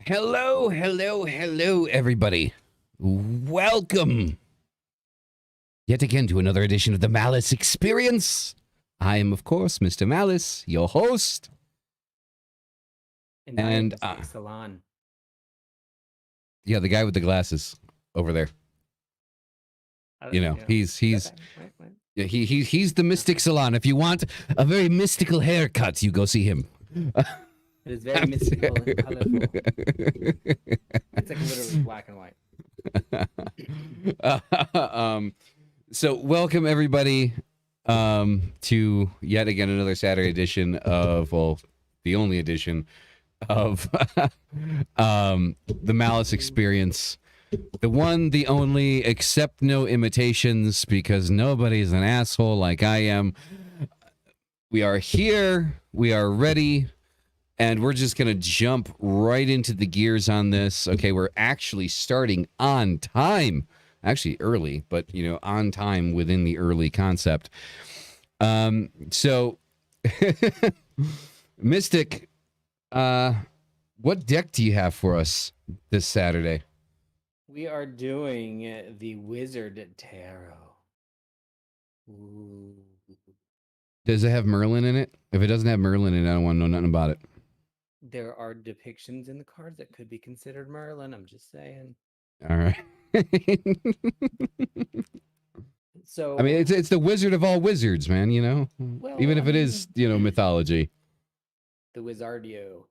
Hello, hello, hello, everybody. Welcome yet again to another edition of the Malice Experience. I am, of course, Mr. Malice, your host. And I am Mystic Salon. Yeah, the guy with the glasses over there. You know, he's yeah, he's the Mystic Salon. If you want a very mystical haircut, you go see him. It is very mystical and colorful. It's like literally black and white. So welcome everybody to yet again another Saturday edition of, well, the only edition of the Malice Experience. The one, the only, accept no imitations because nobody's an asshole like I am. We are here, we are ready, and we're just gonna jump right into the gears on this. Okay, we're actually starting on time. Actually early, but you know, on time within the early concept. So Mystic, what deck do you have for us this Saturday? We are doing the Wizard Tarot. Ooh. Does it have Merlin in it? If it doesn't have Merlin in it, I don't want to know nothing about it. There are depictions in the cards that could be considered Merlin. I'm just saying. All right. So I mean, it's the wizard of all wizards, man. You know, well, even if it is, you know, mythology. The Wizardio.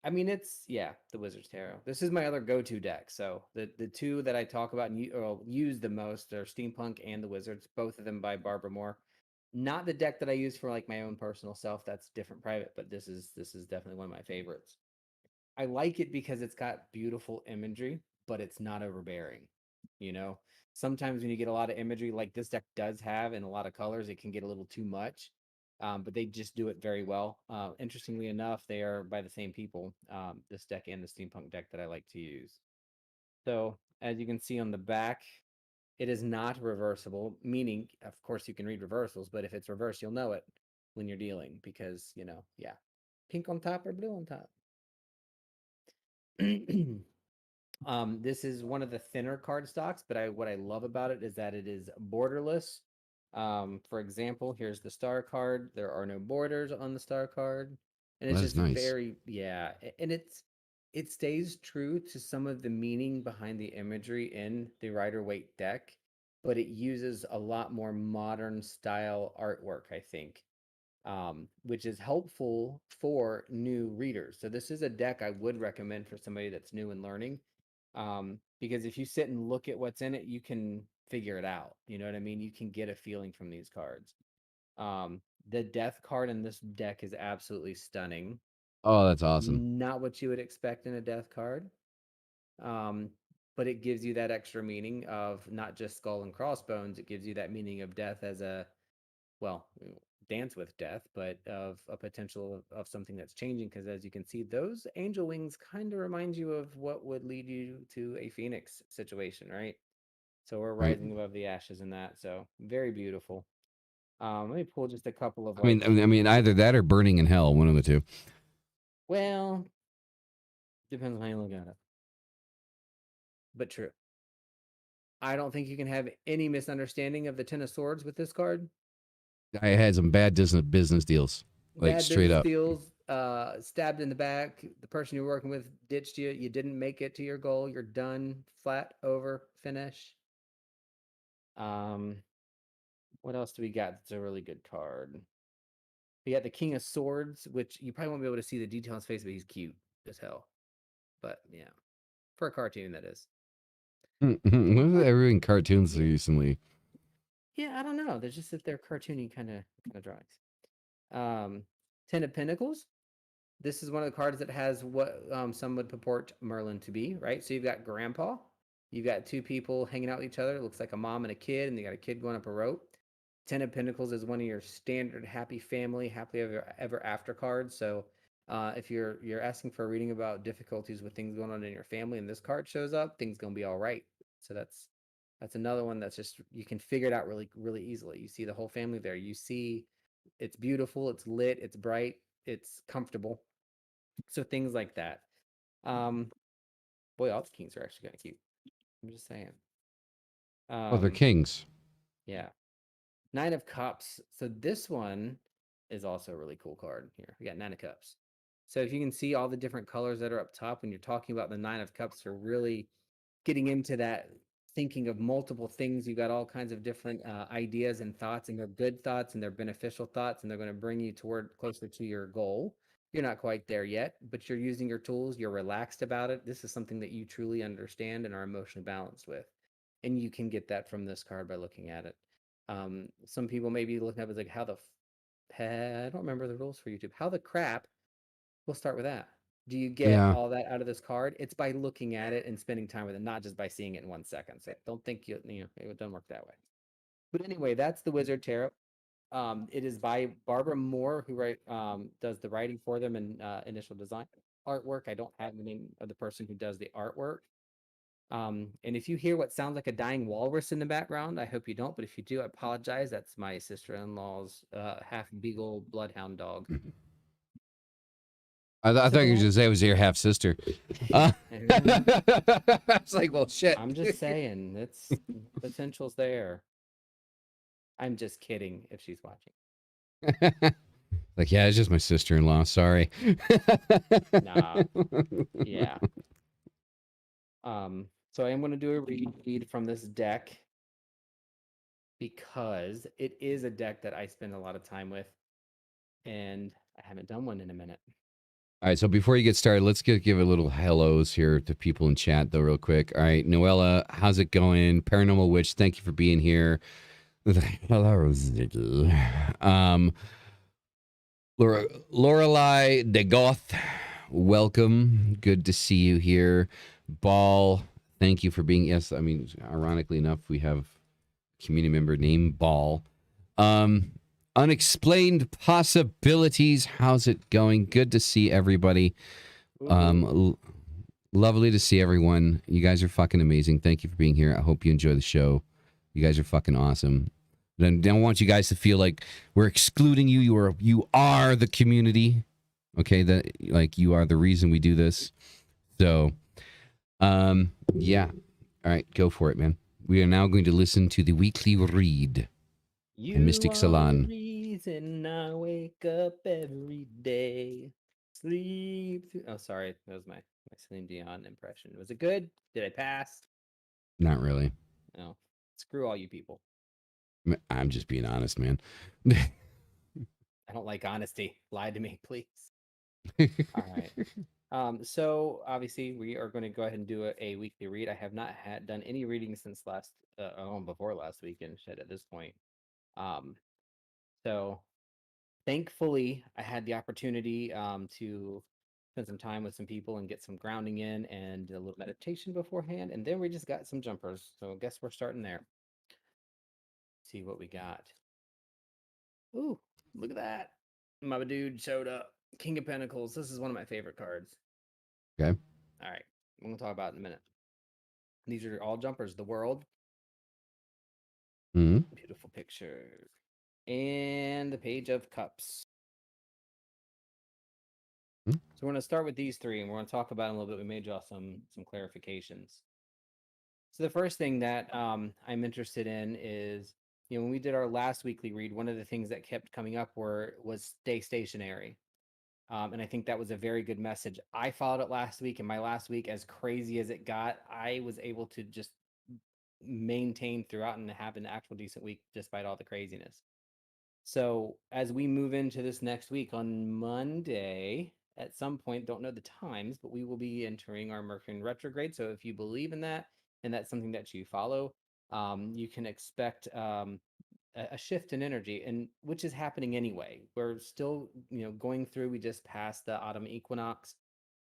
I mean, it's the Wizard's Tarot. This is my other go-to deck. So the two that I talk about and use the most are Steampunk and the Wizards. Both of them by Barbara Moore. Not the deck that I use for like my own personal self. That's different, private. But this is definitely one of my favorites. I like it because it's got beautiful imagery, but it's not overbearing. You know, sometimes when you get a lot of imagery, like this deck does have in a lot of colors, it can get a little too much. But they just do it very well. Interestingly enough, they are by the same people, this deck and the Steampunk deck that I like to use. So, as you can see on the back, it is not reversible, meaning, of course, you can read reversals, but if it's reversed, you'll know it when you're dealing because, pink on top or blue on top. This is one of the thinner card stocks, but what I love about it is that it is borderless. For example, here's the star card. There are no borders on the star card, and it's That's just nice. and it stays true to some of the meaning behind the imagery in the Rider-Waite deck, but it uses a lot more modern style artwork, I think, which is helpful for new readers. So this is a deck I would recommend for somebody that's new and learning, because if you sit and look at what's in it, you can figure it out. You know what I mean? You can get a feeling from these cards. The death card in this deck is absolutely stunning. Oh, that's awesome. Not what you would expect in a death card. Um, but it gives you that extra meaning of not just skull and crossbones. It gives you that meaning of death as a, well, dance with death, but of a potential of something that's changing. Because as you can see, those angel wings kind of remind you of what would lead you to a phoenix situation, right? So we're Right. rising above the ashes in that. So very beautiful. Let me pull just a couple of I mean, like, I mean, either that or burning in hell, one of the two. well, depends on how you look at it, but true. I don't think you can have any misunderstanding of the Ten of Swords with this card. I had some bad business deals, like Bad straight business up. deals, stabbed in the back. The person you're working with ditched you. You didn't make it to your goal. You're done. Flat over. Finish. Um, what else do we got? That's a really good card. We got the King of Swords, which you probably won't be able to see the detail on his face, but he's cute as hell. But yeah, for a cartoon, that is. When was everyone cartoons Yeah. recently? Yeah, I don't know. There's just that they're cartoony kind of drawings. Ten of Pinnacles. This is one of the cards that has what some would purport Merlin to be, right? So you've got Grandpa, you've got two people hanging out with each other. It looks like a mom and a kid, and they got a kid going up a rope. Ten of Pentacles is one of your standard happy family, happily ever after cards. So if you're asking for a reading about difficulties with things going on in your family, and this card shows up, things gonna be all right. So that's another one that's just you can figure it out really easily. You see the whole family there. You see it's beautiful, it's lit, it's bright, it's comfortable. So things like that. Boy, all the kings are actually kind of cute. I'm just saying. Oh, they're Um, kings. yeah. Nine of Cups. So this one is also a really cool card here. We got Nine of Cups. So if you can see all the different colors that are up top when you're talking about the Nine of Cups, you're really getting into that thinking of multiple things. You got all kinds of different ideas and thoughts, and they're good thoughts and they're beneficial thoughts, and they're going to bring you toward closer to your goal. You're not quite there yet, but you're using your tools. You're relaxed about it. This is something that you truly understand and are emotionally balanced with. And you can get that from this card by looking at it. Some people may be looking up as like, how the I don't remember the rules for YouTube. How the crap? We'll start with that. Do you get Yeah. all that out of this card? It's by looking at it and spending time with it, not just by seeing it in 1 second. So don't think it doesn't work that way. But anyway, that's the Wizard Tarot. It is by Barbara Moore, who does the writing for them and initial design artwork. I don't have the name of the person who does the artwork. And if you hear what sounds like a dying walrus in the background, I hope you don't. But if you do, I apologize. That's my sister-in-law's half beagle bloodhound dog. I thought you were So going to say it was your half sister. I was like, well, shit. I'm just saying, it's potential's there. I'm just kidding if she's watching. Like, yeah, it's just my sister-in-law. Sorry. Nah, yeah. So I am going to do a read from this deck because it is a deck that I spend a lot of time with, and I haven't done one in a minute. All right, so before you get started, let's give a little hellos here to people in chat, though, real quick. All right, Noella, how's it going? Paranormal Witch, thank you for being here. Hello, Lorelei de Goth, welcome. Good to see you here. Ball, thank you for being. Yes, I mean, ironically enough, we have a community member named Ball. Unexplained Possibilities, how's it going? Good to see everybody. Lovely to see everyone. You guys are fucking amazing. Thank you for being here. I hope you enjoy the show. You guys are fucking awesome. Then don't want you guys to feel like we're excluding you. You are the community. Okay, that like you are the reason we do this. So, yeah. All right, go for it, man. We are now going to listen to the weekly read. You Mystic are Salon. the reason I wake up every day. Sleep through. Oh, sorry, that was my Celine Dion impression. Was it good? Did I pass? Not really. No. Screw all you people. I'm just being honest, man. I don't like honesty. Lie to me, please. All right. So obviously we are going to go ahead and do a weekly read. I have not done any reading since before last weekend shit at this point. So thankfully I had the opportunity to spend some time with some people and get some grounding in and a little meditation beforehand, and then we just got some jumpers. So I guess we're starting there. See what we got. Ooh, look at that. My dude showed up. King of Pentacles. This is one of my favorite cards. Okay. All right. I'm going to talk about it in a minute. These are all jumpers. The world. Mm-hmm. Beautiful picture. And the Page of Cups. Hmm. So we're going to start with these three, and we're going to talk about them a little bit. We may draw some clarifications. So the first thing that I'm interested in is, when we did our last weekly read, one of the things that kept coming up was stay stationary. And I think that was a very good message. I followed it last week, and my last week, as crazy as it got, I was able to just maintain throughout and have an actual decent week despite all the craziness. So as we move into this next week on Monday, at some point, don't know the times, but we will be entering our Mercury in retrograde. So if you believe in that and that's something that you follow, you can expect a shift in energy, and which is happening anyway. We're still, going through. We just passed the autumn equinox.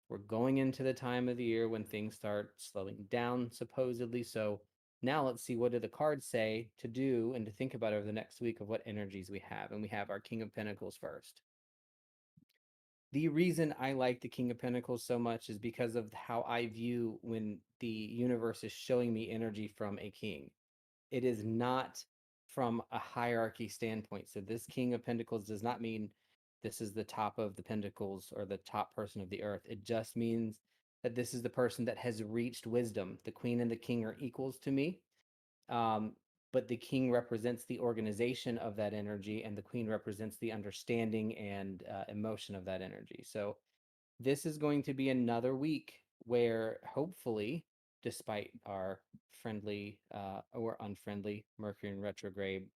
We're going into the time of the year when things start slowing down, supposedly. So now let's see, what do the cards say to do and to think about over the next week of what energies we have. And we have our King of Pentacles first. The reason I like the King of Pentacles so much is because of how I view when the universe is showing me energy from a king. It is not from a hierarchy standpoint. So this King of Pentacles does not mean this is the top of the pentacles or the top person of the earth. It just means that this is the person that has reached wisdom. The queen and the king are equals to me. Um, but the king represents the organization of that energy, and the queen represents the understanding and emotion of that energy. So this is going to be another week where hopefully, despite our friendly or unfriendly Mercury in retrograde,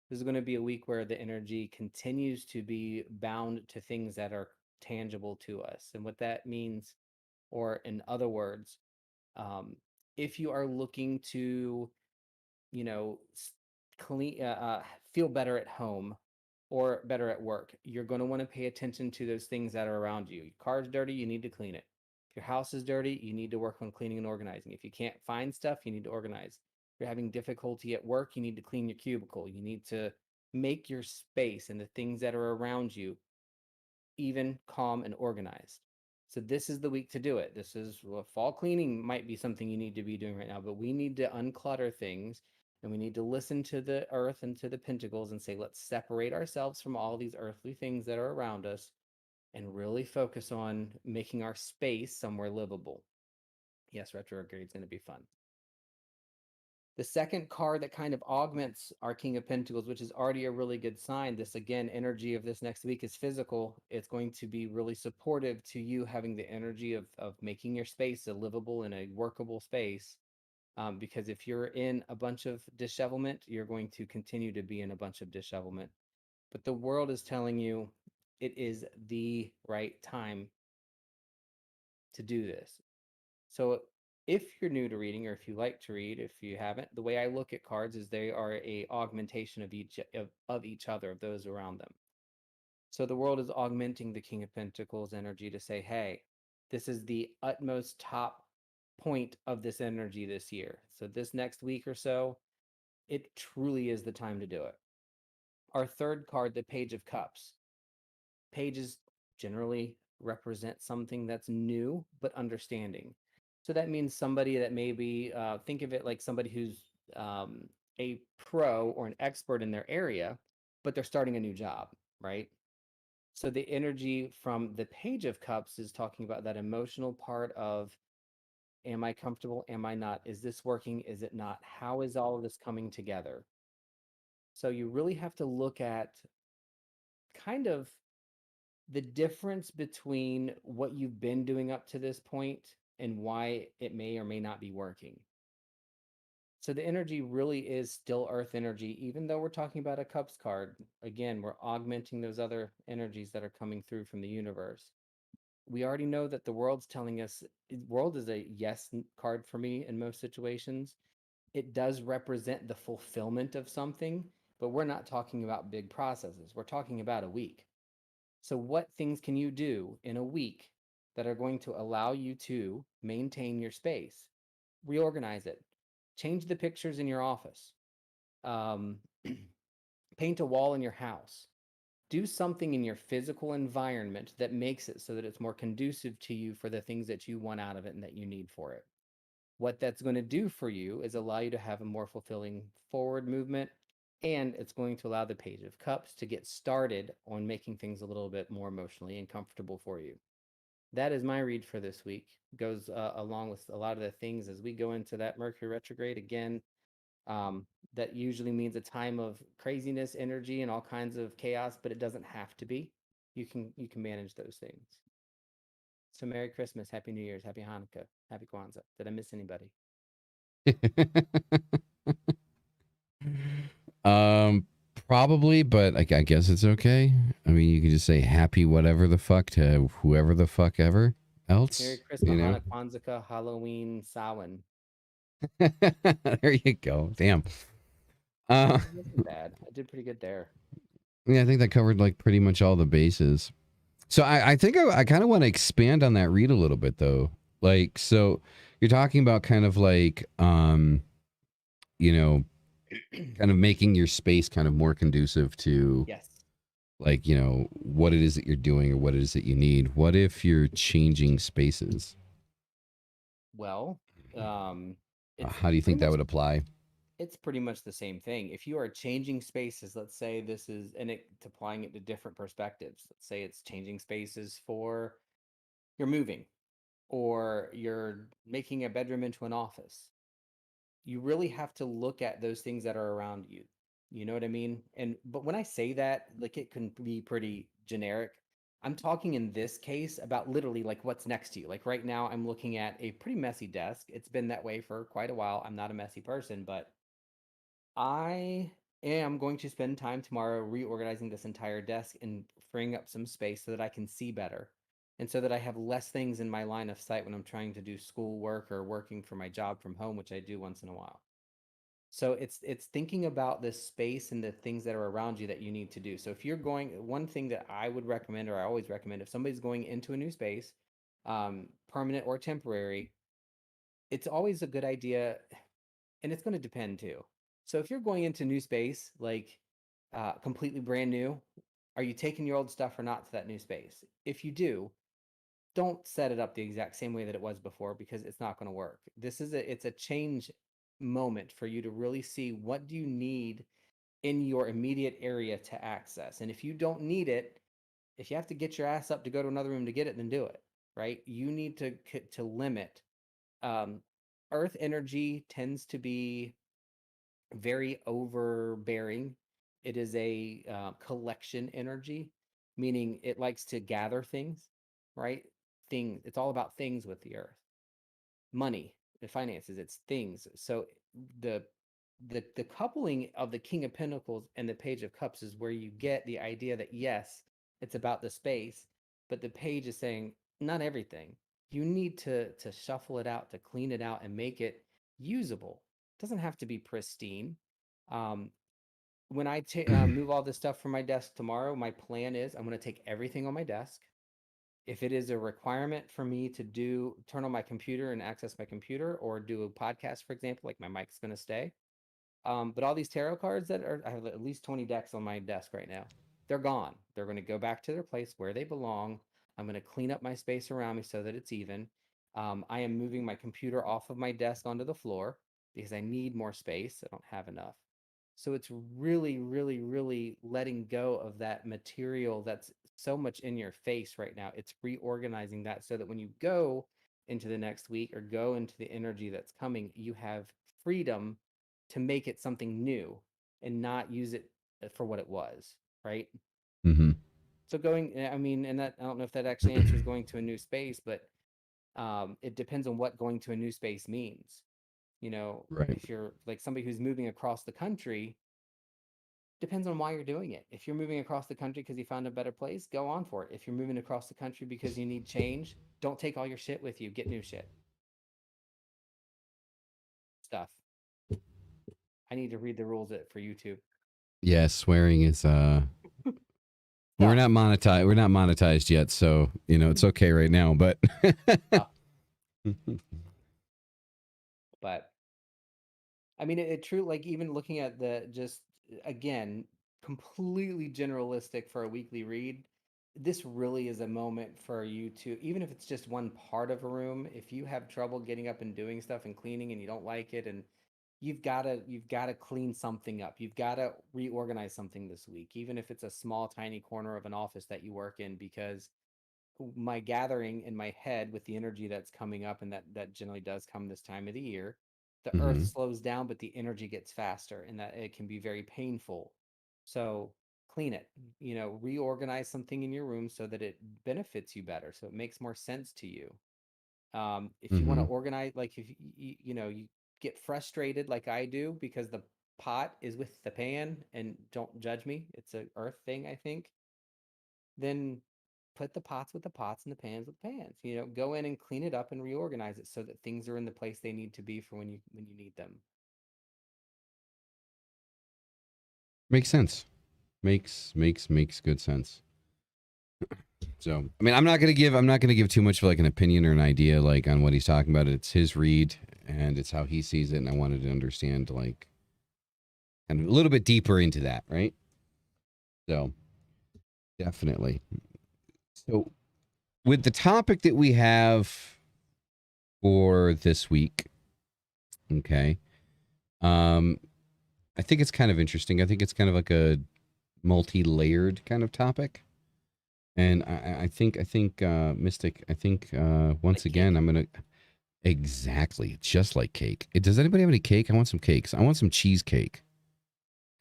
this is going to be a week where the energy continues to be bound to things that are tangible to us. And what that means, or in other words, if you are looking to, you know, clean, feel better at home or better at work, you're going to want to pay attention to those things that are around you. Your car's dirty, you need to clean it. If your house is dirty, you need to work on cleaning and organizing. If you can't find stuff, you need to organize. If you're having difficulty at work, you need to clean your cubicle. You need to make your space and the things that are around you even, calm, and organized. So this is the week to do it. This is, well, fall cleaning might be something you need to be doing right now, but we need to unclutter things, and we need to listen to the earth and to the pentacles and say, let's separate ourselves from all these earthly things that are around us and really focus on making our space somewhere livable. Yes, retrograde is going to be fun. The second card that kind of augments our King of Pentacles, which is already a really good sign, this again, energy of this next week is physical. It's going to be really supportive to you having the energy of making your space a livable and a workable space. Because if you're in a bunch of dishevelment, you're going to continue to be in a bunch of dishevelment. But the world is telling you it is the right time to do this. So if you're new to reading, or if you like to read, if you haven't, the way I look at cards is they are a augmentation of each other, of those around them. So the world is augmenting the King of Pentacles energy to say, hey, this is the utmost top point of this energy this year. So this next week or so, it truly is the time to do it. Our third card, the Page of Cups. Pages generally represent something that's new but understanding. So that means somebody that maybe think of it like somebody who's a pro or an expert in their area, but they're starting a new job, right? So the energy from the Page of Cups is talking about that emotional part of, am I comfortable? Am I not? Is this working? Is it not? How is all of this coming together? So you really have to look at kind of the difference between what you've been doing up to this point and why it may or may not be working. So the energy really is still earth energy, even though we're talking about a cups card. Again, we're augmenting those other energies that are coming through from the universe. We already know that the world's telling us, world is a yes card for me in most situations. It does represent the fulfillment of something, but we're not talking about big processes. We're talking about a week. So, what things can you do in a week that are going to allow you to maintain your space, reorganize it, change the pictures in your office, um, paint a wall in your house, do something in your physical environment that makes it so that it's more conducive to you for the things that you want out of it and that you need for it? What that's going to do for you is allow you to have a more fulfilling forward movement, and it's going to allow the Page of Cups to get started on making things a little bit more emotionally and comfortable for you. That is my read for this week. Goes along with a lot of the things as we go into that Mercury retrograde again. That usually means a time of craziness, energy, and all kinds of chaos, but it doesn't have to be. You can manage those things. So Merry Christmas, Happy New Year's, Happy Hanukkah, Happy Kwanzaa. Did I miss anybody? um, probably, but I guess it's okay. I mean, you can just say happy whatever the fuck to whoever the fuck ever Merry else, Christmas, Hanukkah, Kwanzaa, Halloween, Samhain. There you go. Damn. Uh, It wasn't bad. I did pretty good there. yeah, I think that covered like pretty much all the bases. So I think I kind of want to expand on that read a little bit though. Like, so you're talking about kind of like, you know, kind of making your space kind of more conducive to Yes. like, you know, what it is that you're doing or what it is that you need. What if you're changing spaces? Well, it's How do you pretty think that much would apply? it's pretty much the same thing. If you are changing spaces, let's say this is, and it applying it to different perspectives. Let's say it's changing spaces for you're moving, or you're making a bedroom into an office. You really have to look at those things that are around you. You know what I mean? But when I say that, like, it can be pretty generic. I'm talking in this case about literally like what's next to you. Like right now, I'm looking at a pretty messy desk. It's been that way for quite a while. I'm not a messy person, but I am going to spend time tomorrow reorganizing this entire desk and freeing up some space so that I can see better and so that I have less things in my line of sight when I'm trying to do school work or working for my job from home, which I do once in a while. So it's thinking about this space and the things that are around you that you need to do. So if you're going, one thing that I would recommend, or I always recommend, if somebody's going into a new space, permanent or temporary, it's always a good idea, and it's going to depend too. So if you're going into new space, like completely brand new, are you taking your old stuff or not to that new space? If you do, don't set it up the exact same way that it was before, because it's not going to work. It's a change moment for you to really see what do you need in your immediate area to access. And if you don't need it, if you have to get your ass up to go to another room to get it, then do it, right? You need to limit. um, Earth energy tends to be very overbearing. It is a collection energy, meaning it likes to gather things, right? Things. It's all about things with the earth. Money, the finances, it's things. So the the coupling of the King of Pentacles and the Page of Cups is where you get the idea that yes, it's about the space, but the page is saying not everything. You need to shuffle it out, to clean it out, and make it usable. It doesn't have to be pristine. Um, when I move all this stuff from my desk tomorrow, my plan is I'm going to take everything on my desk. If it is a requirement for me to turn on my computer and access my computer or do a podcast, for example, like my mic's going to stay. But all these tarot cards I have at least 20 decks on my desk right now. They're gone. They're going to go back to their place where they belong. I'm going to clean up my space around me so that it's even. I am moving my computer off of my desk onto the floor because I need more space. I don't have enough. So it's really, really, really letting go of that material that's so much in your face right now. It's reorganizing that so that when you go into the next week or go into the energy that's coming, you have freedom to make it something new and not use it for what it was, right? Mm-hmm. So I mean, and that I don't know if that actually answers going to a new space, but it depends on what going to a new space means. You know, Right. if you're like somebody who's moving across the country, depends on why you're doing it. If you're moving across the country because you found a better place, go on for it. If you're moving across the country because you need change, don't take all your shit with you. Get new shit. Stuff. I need to read the rules for YouTube. Yeah, swearing is we're Stuff. not monetized. We're not monetized yet, so you know it's okay right now. But Stuff. But I mean, it true. Like even looking at the just again, completely generalistic for a weekly read. This really is a moment for you to, even if it's just one part of a room, if you have trouble getting up and doing stuff and cleaning and you don't like it, and you've got to clean something up. You've got to reorganize something this week, even if it's a small, tiny corner of an office that you work in, because my gathering in my head with the energy that's coming up, and that generally does come this time of the year, the earth mm-hmm. slows down but the energy gets faster, and that it can be very painful. So clean it, reorganize something in your room so that it benefits you better, so it makes more sense to you. If you want to Mm-hmm. organize, like if you get frustrated like I do because the pot is with the pan, and don't judge me, it's a earth thing, I think, then put the pots with the pots and the pans with the pans. Go in and clean it up and reorganize it so that things are in the place they need to be for when you need them. Makes sense. Makes good sense. So, I mean, I'm not gonna give too much of like an opinion or an idea like on what he's talking about. It's his read and it's how he sees it, and I wanted to understand like kind of a little bit deeper into that, right? So, definitely. So, with the topic that we have for this week, okay, um, I think it's kind of interesting. I think it's kind of like a multi-layered kind of topic. And I think Mystic. I think once Like again cake. I'm gonna exactly just like cake. Does anybody have any cake? I want some cakes. I want some cheesecake.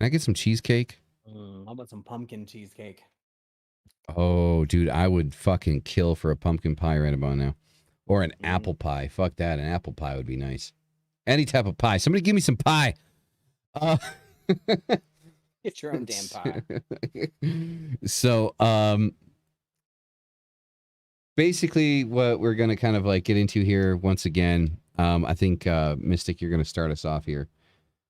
Can I get some cheesecake? How about some pumpkin cheesecake? Oh, dude, I would fucking kill for a pumpkin pie right about now, or an Mm. apple pie. Fuck that, an apple pie would be nice. Any type of pie. Somebody give me some pie. Uh, Get your own damn pie. so, basically, what we're gonna kind of like get into here once again. I think Mystic, you're gonna start us off here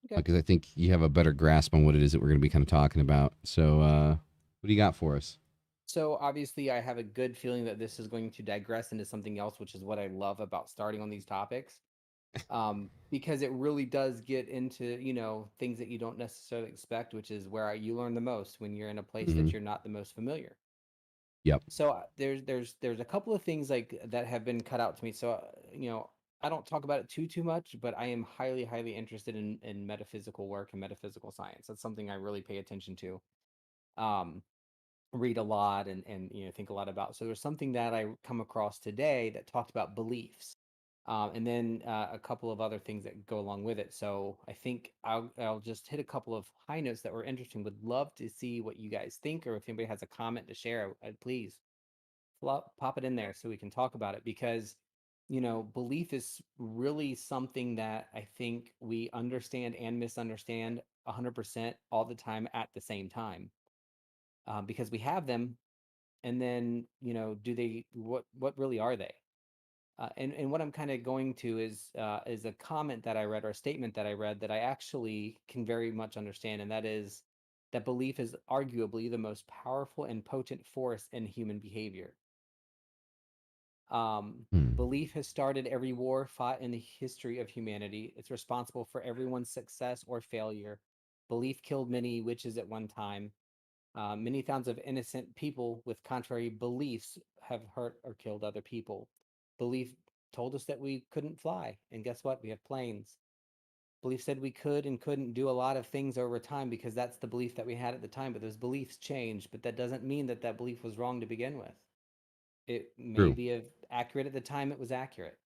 Okay. because I think you have a better grasp on what it is that we're gonna be kind of talking about. So, what do you got for us? So obviously, I have a good feeling that this is going to digress into something else, which is what I love about starting on these topics. Because it really does get into, things that you don't necessarily expect, which is where you learn the most when you're in a place Mm-hmm. that you're not the most familiar. Yep. So there's a couple of things like that have been cut out to me. So I don't talk about it too much, but I am highly interested in metaphysical work and metaphysical science. That's something I really pay attention to. Um, Read a lot and think a lot about. So there's something that I come across today that talked about beliefs, and then a couple of other things that go along with it. So I think I'll just hit a couple of high notes that were interesting. Would love to see what you guys think, or if anybody has a comment to share, please pop it in there so we can talk about it, because belief is really something that I think we understand and misunderstand 100% all the time at the same time, because we have them, and then do they, what really are they? And what I'm kind of going to is a comment that I read, or a statement that I read, that I actually can very much understand, and that is that belief is arguably the most powerful and potent force in human behavior. Hmm. Belief has started every war fought in the history of humanity. It's responsible for everyone's success or failure. Belief killed many witches at one time. Many thousands of innocent people with contrary beliefs have hurt or killed other people. Belief told us that we couldn't fly, and guess what? We have planes. Belief said we could and couldn't do a lot of things over time because that's the belief that we had at the time, but those beliefs changed, but that doesn't mean that that belief was wrong to begin with. It may True. be accurate at the time it was accurate.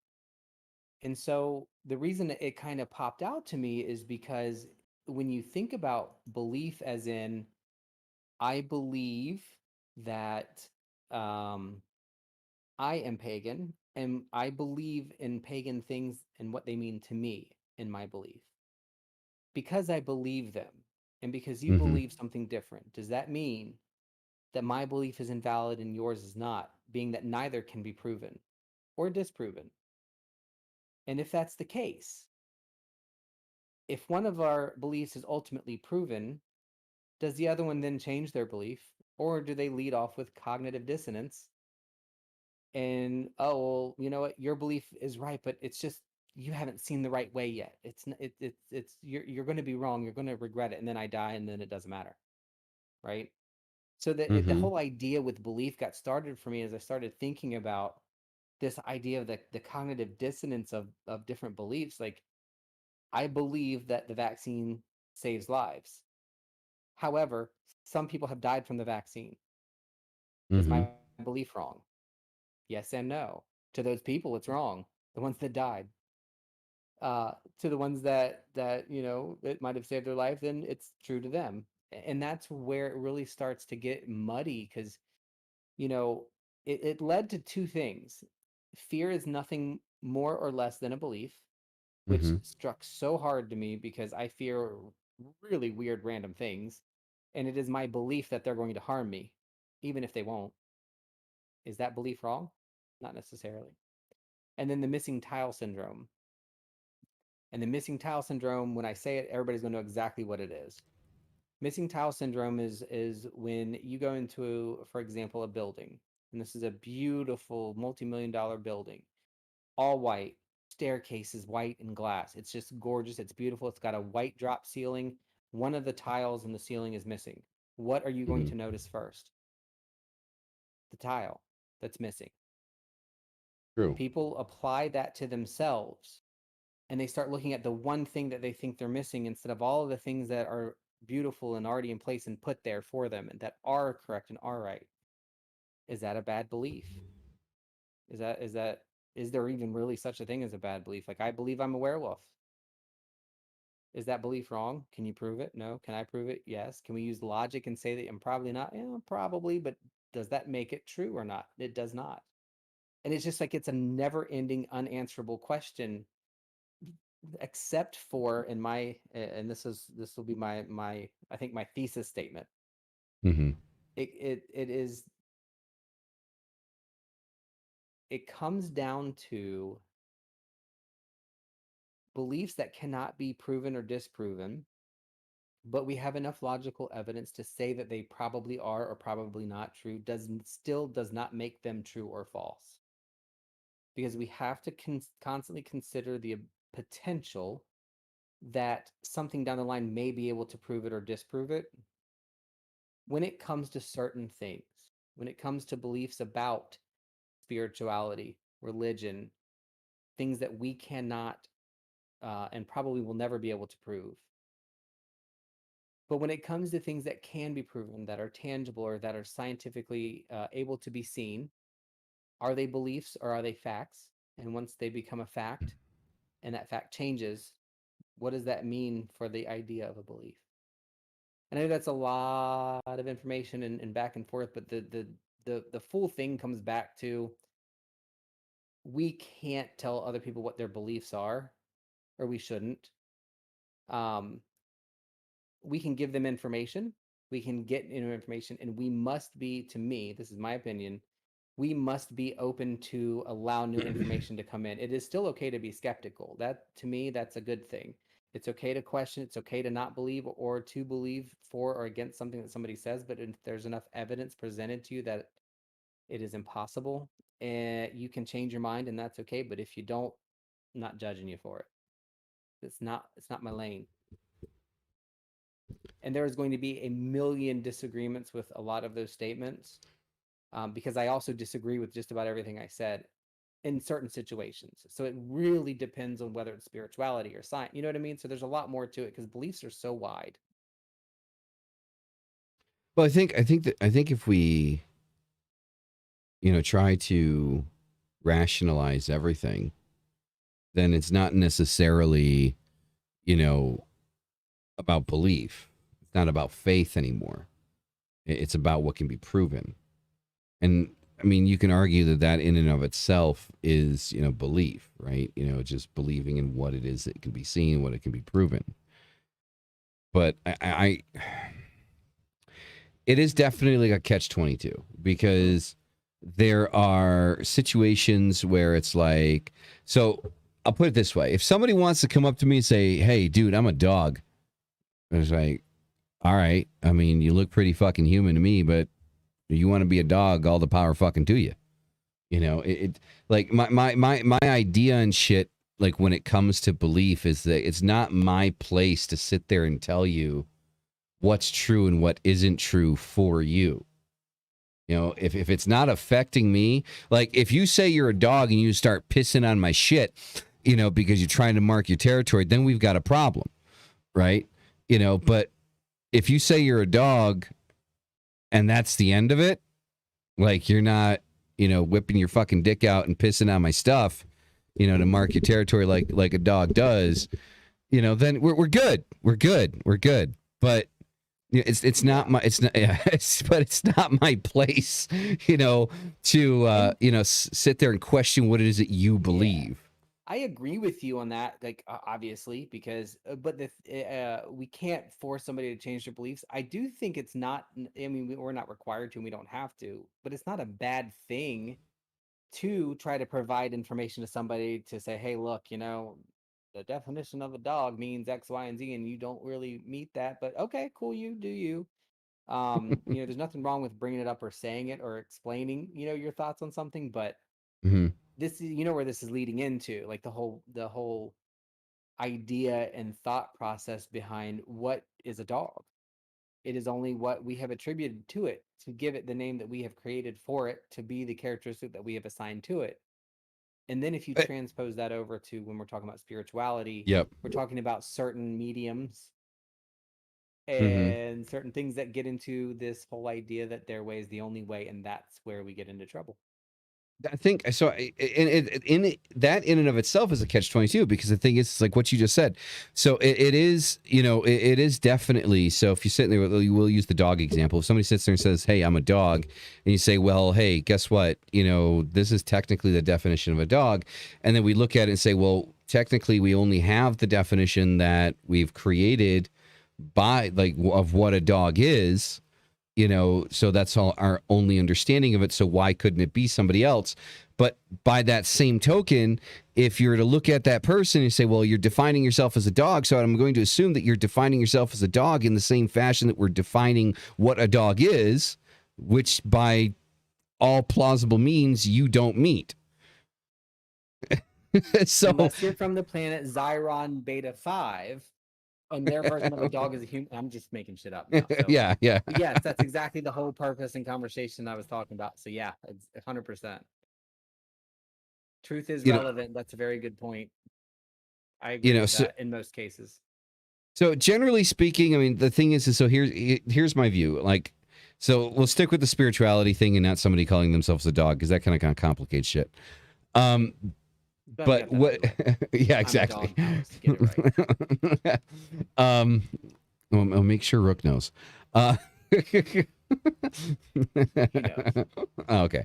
And so the reason that it kind of popped out to me is because when you think about belief, as in, I believe that um, I am pagan, and I believe in pagan things and what they mean to me in my belief. Because I believe them, and because you Mm-hmm. believe something different, does that mean that my belief is invalid and yours is not, being that neither can be proven or disproven? And if that's the case, if one of our beliefs is ultimately proven, does the other one then change their belief? Or do they lead off with cognitive dissonance and, oh, well, you know what, your belief is right, but it's just you haven't seen the right way yet. It's you're going to be wrong, you're going to regret it, and then I die, and then it doesn't matter, right? So the Mm-hmm. whole idea with belief got started for me as I started thinking about this idea of the cognitive dissonance of different beliefs. Like, I believe that the vaccine saves lives. However, some people have died from the vaccine. Is Mm-hmm. my belief wrong? Yes and no. To those people, it's wrong. The ones that died. To the ones that it might have saved their life, then it's true to them. And that's where it really starts to get muddy, because you know it led to two things. Fear is nothing more or less than a belief, which Mm-hmm. struck so hard to me because I fear really weird random things, and it is my belief that they're going to harm me, even if they won't. Is that belief wrong? Not necessarily. And then the missing tile syndrome. And the missing tile syndrome, when I say it, everybody's going to know exactly what it is. Missing tile syndrome is when you go into, for example, a building, and this is a beautiful multi-million-dollar building, all white, staircases white and glass. It's just gorgeous. It's beautiful. It's got a white drop ceiling. One of the tiles in the ceiling is missing. What are you going Mm-hmm. to notice first? The tile that's missing. True. People apply that to themselves, and they start looking at the one thing that they think they're missing instead of all of the things that are beautiful and already in place and put there for them and that are correct and are right. Is that a bad belief? Is there even really such a thing as a bad belief? Like, I believe I'm a werewolf. Is that belief wrong? Can you prove it? No. Can I prove it? Yes. Can we use logic and say that I'm probably not? Yeah, probably, but does that make it true or not? It does not. And it's just like it's a never-ending, unanswerable question, except for in my and this will be my I think my thesis statement. Mm-hmm. It comes down to beliefs that cannot be proven or disproven, but we have enough logical evidence to say that they probably are or probably not true, does not make them true or false. Because we have to constantly consider the potential that something down the line may be able to prove it or disprove it. When it comes to certain things, when it comes to beliefs about spirituality, religion, things that we cannot and probably will never be able to prove. But when it comes to things that can be proven, that are tangible or that are scientifically able to be seen, are they beliefs or are they facts? And once they become a fact and that fact changes, what does that mean for the idea of a belief? And I know that's a lot of information and back and forth, but the full thing comes back to we can't tell other people what their beliefs are, or we shouldn't. Um, we can give them information, we can get into information, and we must be, to me, this is my opinion, we must be open to allow new information to come in. It is still okay to be skeptical. That, to me, that's a good thing. It's okay to question, it's okay to not believe or to believe for or against something that somebody says, but if there's enough evidence presented to you that it is impossible, and you can change your mind, and that's okay. But if you don't, I'm not judging you for it. It's not my lane. And there is going to be a million disagreements with a lot of those statements, because I also disagree with just about everything I said in certain situations. So it really depends on whether it's spirituality or science. You know what I mean? So there's a lot more to it because beliefs are so wide. Well, I think if we, try to rationalize everything, then it's not necessarily, you know, about belief. It's not about faith anymore. It's about what can be proven. And I mean, you can argue that that in and of itself is, belief, right? Just believing in what it is that can be seen, what it can be proven. But it is definitely like a catch-22 because there are situations where it's like, so I'll put it this way. If somebody wants to come up to me and say, hey, dude, I'm a dog. It's like, all right. I mean, you look pretty fucking human to me, but you want to be a dog, all the power fucking to you. Like my idea and shit, like when it comes to belief, is that it's not my place to sit there and tell you what's true and what isn't true for you. If it's not affecting me, like if you say you're a dog and you start pissing on my shit, because you're trying to mark your territory, then we've got a problem, right? But if you say you're a dog and that's the end of it, like you're not, whipping your fucking dick out and pissing on my stuff, to mark your territory like a dog does, then we're good. We're good. We're good. But it's not my but it's not my place, to sit there and question what it is that you believe. I agree with you on that, like obviously, because but we can't force somebody to change their beliefs. I do think it's not. I mean, we're not required to, and we don't have to. But it's not a bad thing to try to provide information to somebody to say, "Hey, look, the definition of a dog means X, Y, and Z, and you don't really meet that." But okay, cool, you do you. There's nothing wrong with bringing it up or saying it or explaining, your thoughts on something, but Mm-hmm. this is where this is leading into, like the whole idea and thought process behind what is a dog. It is only what we have attributed to it to give it the name that we have created for it to be the characteristic that we have assigned to it. And then if you transpose that over to when we're talking about spirituality, Yep. we're talking about certain mediums and certain things that get into this whole idea that their way is the only way, and that's where we get into trouble. I think so. That in and of itself is a catch-22, because the thing is, it's like what you just said. So it is, it is definitely. So if you sit there, we'll use the dog example. If somebody sits there and says, "Hey, I'm a dog," and you say, "Well, hey, guess what? This is technically the definition of a dog," and then we look at it and say, "Well, technically, we only have the definition that we've created by of what a dog is." So that's all our only understanding of it. So why couldn't it be somebody else? But by that same token, if you're to look at that person and say, well, you're defining yourself as a dog, so I'm going to assume that you're defining yourself as a dog in the same fashion that we're defining what a dog is, which by all plausible means you don't meet. So unless you're from the planet Zyron Beta 5, and their version of a dog is a human. I'm just making shit up now. So. Yeah. Yes, that's exactly the whole purpose and conversation I was talking about. So yeah, it's 100%. Truth is relevant. That's a very good point. I agree with that in most cases. So generally speaking, I mean, the thing is so here's my view. So we'll stick with the spirituality thing and not somebody calling themselves a dog, because that kind of complicates shit. But what? Yeah, exactly. Get it right. I'll make sure Rook knows. He knows. Okay.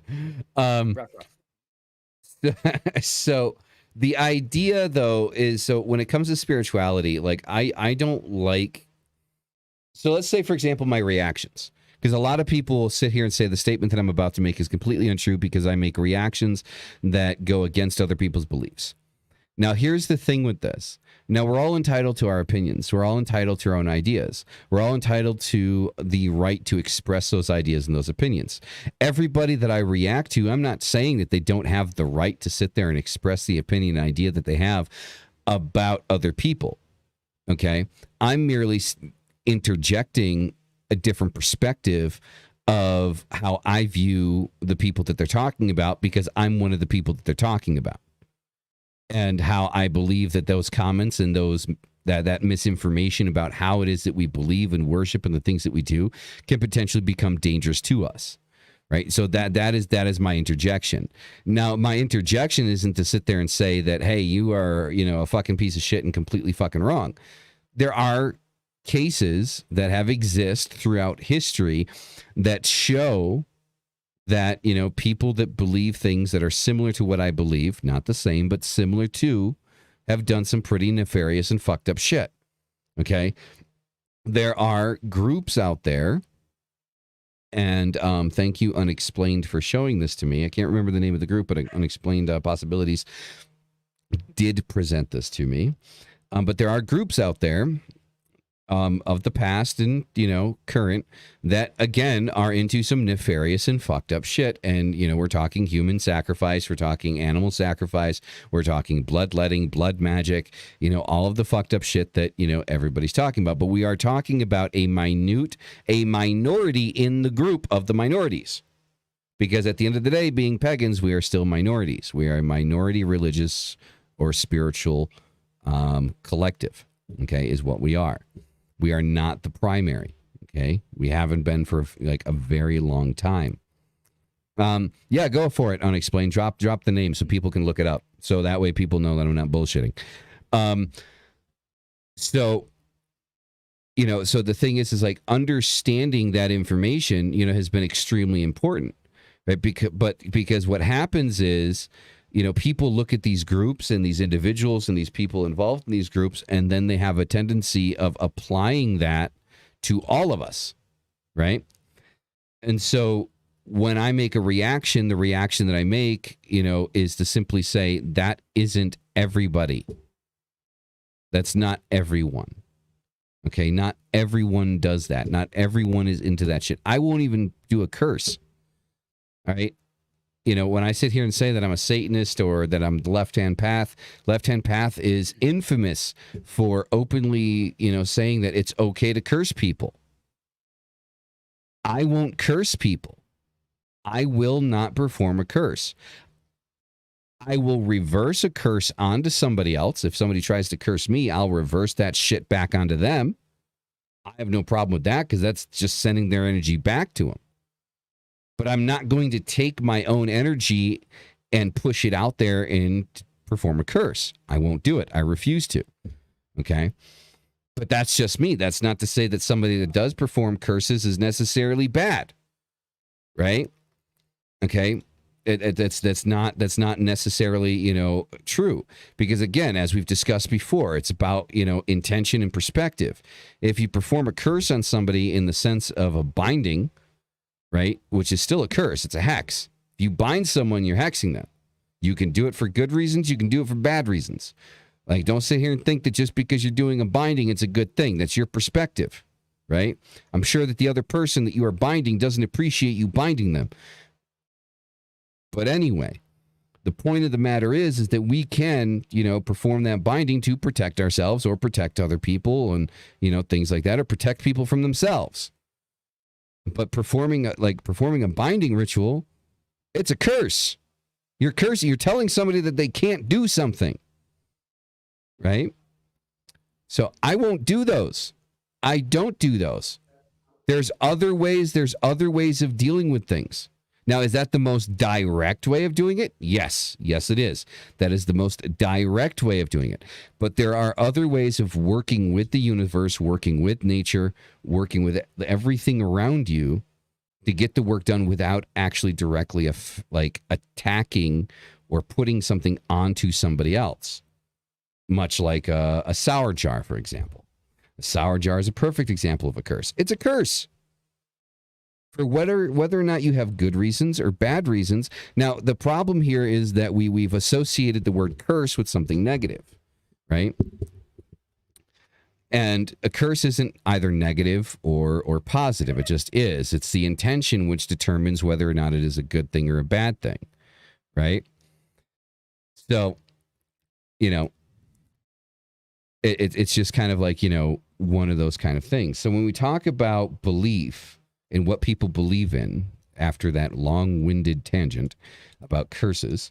Rough. So the idea, though, is so when it comes to spirituality, I don't like. So let's say, for example, my reactions. Because a lot of people will sit here and say the statement that I'm about to make is completely untrue because I make reactions that go against other people's beliefs. Now, here's the thing with this. Now, we're all entitled to our opinions. We're all entitled to our own ideas. We're all entitled to the right to express those ideas and those opinions. Everybody that I react to, I'm not saying that they don't have the right to sit there and express the opinion and idea that they have about other people. Okay? I'm merely interjecting a different perspective of how I view the people that they're talking about, because I'm one of the people that they're talking about, and how I believe that those comments and that misinformation about how it is that we believe and worship and the things that we do can potentially become dangerous to us. Right. So that is my interjection. Now, my interjection isn't to sit there and say that, hey, you are, a fucking piece of shit and completely fucking wrong. There are cases that have exist throughout history that show that, people that believe things that are similar to what I believe, not the same, but similar to, have done some pretty nefarious and fucked up shit. Okay. There are groups out there, and thank you, Unexplained, for showing this to me. I can't remember the name of the group, but Unexplained Possibilities did present this to me. But there are groups out there of the past and, current that, again, are into some nefarious and fucked up shit. And, we're talking human sacrifice. We're talking animal sacrifice. We're talking bloodletting, blood magic, all of the fucked up shit that, everybody's talking about. But we are talking about a minority in the group of the minorities. Because at the end of the day, being pagans, we are still minorities. We are a minority religious or spiritual collective, okay, is what we are. We are not the primary, okay? We haven't been for a very long time. Yeah, go for it, Unexplained. Drop the name so people can look it up. So that way people know that I'm not bullshitting. So the thing is understanding that information, has been extremely important, right? Because what happens is, people look at these groups and these individuals and these people involved in these groups, and then they have a tendency of applying that to all of us, right? And so when I make a reaction, the reaction that I make, is to simply say, that isn't everybody. That's not everyone. Okay, not everyone does that. Not everyone is into that shit. I won't even do a curse. All right? When I sit here and say that I'm a Satanist or that I'm the left-hand path is infamous for openly, saying that it's okay to curse people. I won't curse people. I will not perform a curse. I will reverse a curse onto somebody else. If somebody tries to curse me, I'll reverse that shit back onto them. I have no problem with that because that's just sending their energy back to them. But I'm not going to take my own energy and push it out there and perform a curse. I won't do it. I refuse to. Okay. But that's just me. That's not to say that somebody that does perform curses is necessarily bad. Right? Okay. That's not necessarily, true. Because again, as we've discussed before, it's about, intention and perspective. If you perform a curse on somebody in the sense of a binding, right, which is still a curse, it's a hex. If you bind someone, you're hexing them. You can do it for good reasons. You can do it for bad reasons. Like, don't sit here and think that just because you're doing a binding, it's a good thing. That's your perspective, right? I'm sure that the other person that you are binding doesn't appreciate you binding them. But anyway, the point of the matter is that we can, perform that binding to protect ourselves or protect other people and, things like that, or protect people from themselves. But performing a binding ritual, it's a curse. You're cursing. You're telling somebody that they can't do something. Right? So I won't do those. I don't do those. There's other ways of dealing with things. Now, is that the most direct way of doing it? Yes. Yes, it is. That is the most direct way of doing it. But there are other ways of working with the universe, working with nature, working with everything around you to get the work done without actually directly attacking or putting something onto somebody else. Much like a sour jar, for example. A sour jar is a perfect example of a curse. It's a curse. For whether or not you have good reasons or bad reasons. Now, the problem here is that we've associated the word curse with something negative, right? And a curse isn't either negative or positive. It just is. It's the intention which determines whether or not it is a good thing or a bad thing, right? So, it's just kind of like, one of those kind of things. So when we talk about belief and what people believe in after that long-winded tangent about curses,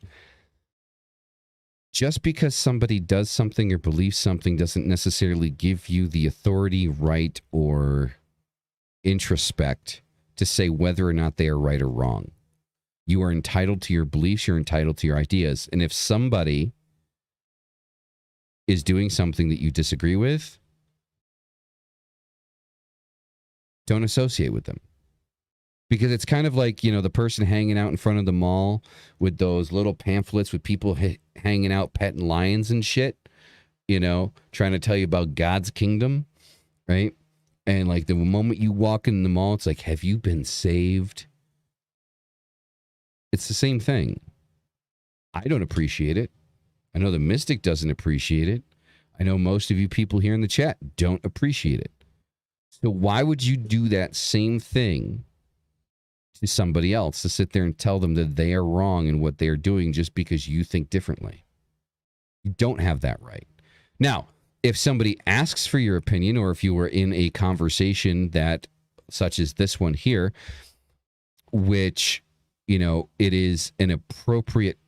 just because somebody does something or believes something doesn't necessarily give you the authority, right, or introspect to say whether or not they are right or wrong. You are entitled to your beliefs. You're entitled to your ideas. And if somebody is doing something that you disagree with, don't associate with them. Because it's kind of like, the person hanging out in front of the mall with those little pamphlets with people hanging out petting lions and shit, trying to tell you about God's kingdom, right? And like the moment you walk in the mall, it's like, have you been saved? It's the same thing. I don't appreciate it. I know the mystic doesn't appreciate it. I know most of you people here in the chat don't appreciate it. So why would you do that same thing to somebody else, to sit there and tell them that they are wrong in what they are doing just because you think differently? You don't have that right. Now, if somebody asks for your opinion, or if you were in a conversation that, such as this one here, which, it is an appropriate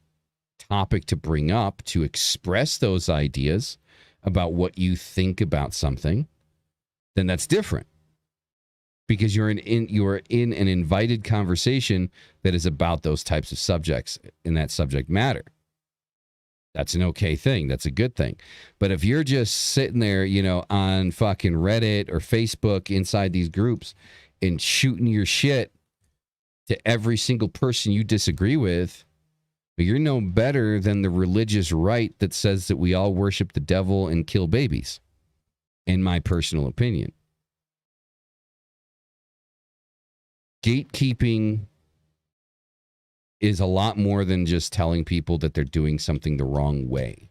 topic to bring up to express those ideas about what you think about something, then that's different. Because you're in an invited conversation that is about those types of subjects in that subject matter. That's an okay thing. That's a good thing. But if you're just sitting there, on fucking Reddit or Facebook inside these groups and shooting your shit to every single person you disagree with, you're no better than the religious right that says that we all worship the devil and kill babies, in my personal opinion. Gatekeeping is a lot more than just telling people that they're doing something the wrong way,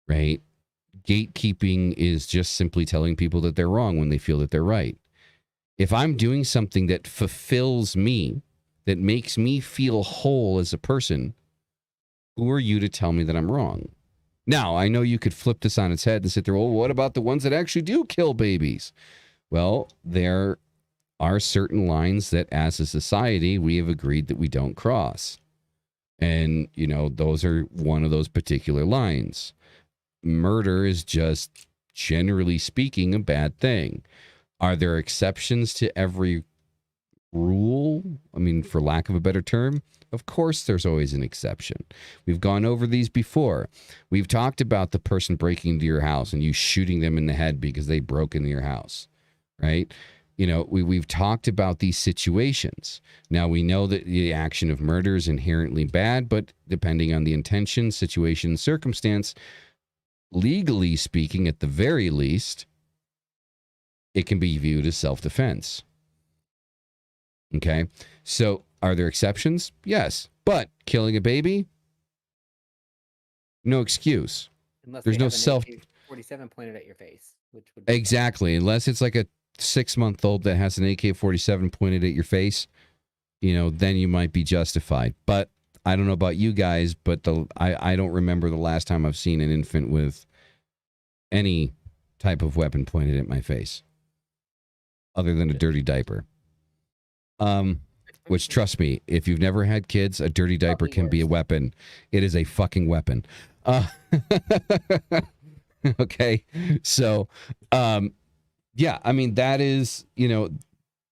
right? Gatekeeping is just simply telling people that they're wrong when they feel that they're right. If I'm doing something that fulfills me, that makes me feel whole as a person, who are you to tell me that I'm wrong? Now, I know you could flip this on its head and sit there, well, what about the ones that actually do kill babies? Well, there are certain lines that as a society we have agreed that we don't cross. And, those are one of those particular lines. Murder is just generally speaking, a bad thing. Are there exceptions to every rule? I mean, for lack of a better term, of course there's always an exception. We've gone over these before. We've talked about the person breaking into your house and you shooting them in the head because they broke into your house, right? You know, we've talked about these situations. Now, we know that the action of murder is inherently bad, but depending on the intention, situation, circumstance, legally speaking, at the very least, it can be viewed as self-defense. Okay, so are there exceptions? Yes, but killing a baby, no excuse. Unless There's they no have an AK-47 pointed at your face, which would be exactly, unless it's like a 6-month-old that has an AK-47 pointed at your face, you know, then you might be justified. But I don't know about you guys, but I don't remember the last time I've seen an infant with any type of weapon pointed at my face, other than a dirty diaper. Which, trust me, if you've never had kids, a dirty diaper can be a weapon. It is a fucking weapon. Okay, so, yeah, I mean, that is, you know,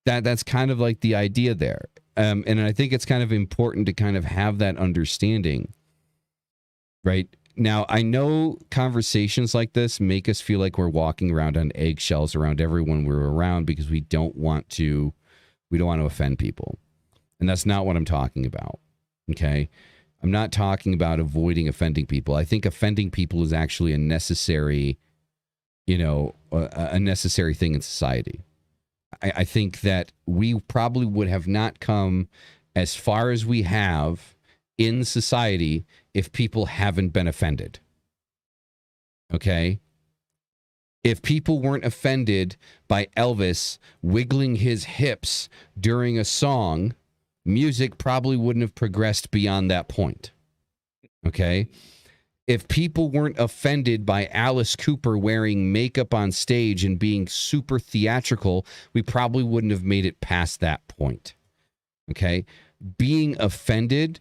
that's kind of like the idea there. And I think it's kind of important to kind of have that understanding, right? Now, I know conversations like this make us feel like we're walking around on eggshells around everyone we're around because we don't want to offend people. And that's not what I'm talking about. Okay. I'm not talking about avoiding offending people. I think offending people is actually a necessary, you know, a necessary thing in society. I think that we probably would have not come as far as we have in society if people haven't been offended. Okay. If people weren't offended by Elvis wiggling his hips during a song, music probably wouldn't have progressed beyond that point. Okay? If people weren't offended by Alice Cooper wearing makeup on stage and being super theatrical, we probably wouldn't have made it past that point. Okay? Being offended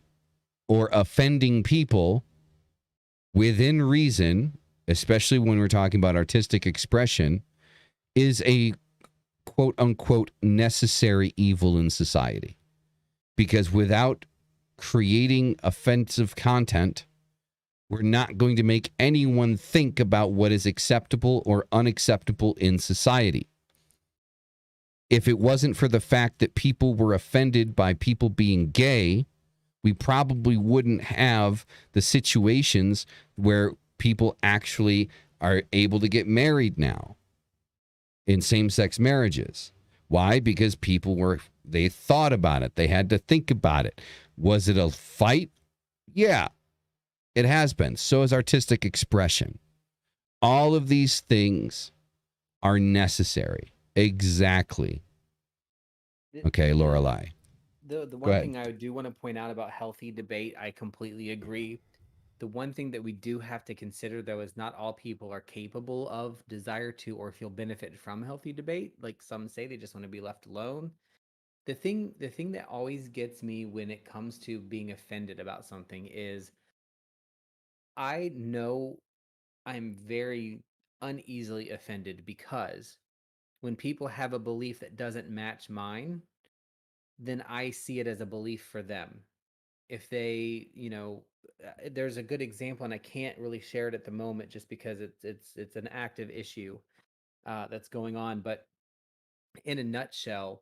or offending people within reason, especially when we're talking about artistic expression, is a quote unquote necessary evil in society. Because without creating offensive content, we're not going to make anyone think about what is acceptable or unacceptable in society. If it wasn't for the fact that people were offended by people being gay, we probably wouldn't have the situations where people actually are able to get married now in same-sex marriages. Why? Because they thought about it. They had to think about it. Was it a fight? Yeah, it has been. So is artistic expression. All of these things are necessary. Exactly. Okay, Lorelei. The one thing I do want to point out about healthy debate, I completely agree. The one thing that we do have to consider, though, is not all people are capable of, desire to, or feel benefit from healthy debate. Like some say, they just want to be left alone. The thing that always gets me when it comes to being offended about something is I know I'm very uneasily offended because when people have a belief that doesn't match mine, then I see it as a belief for them. If they, you know, there's a good example, and I can't really share it at the moment just because it's an active issue that's going on. But in a nutshell,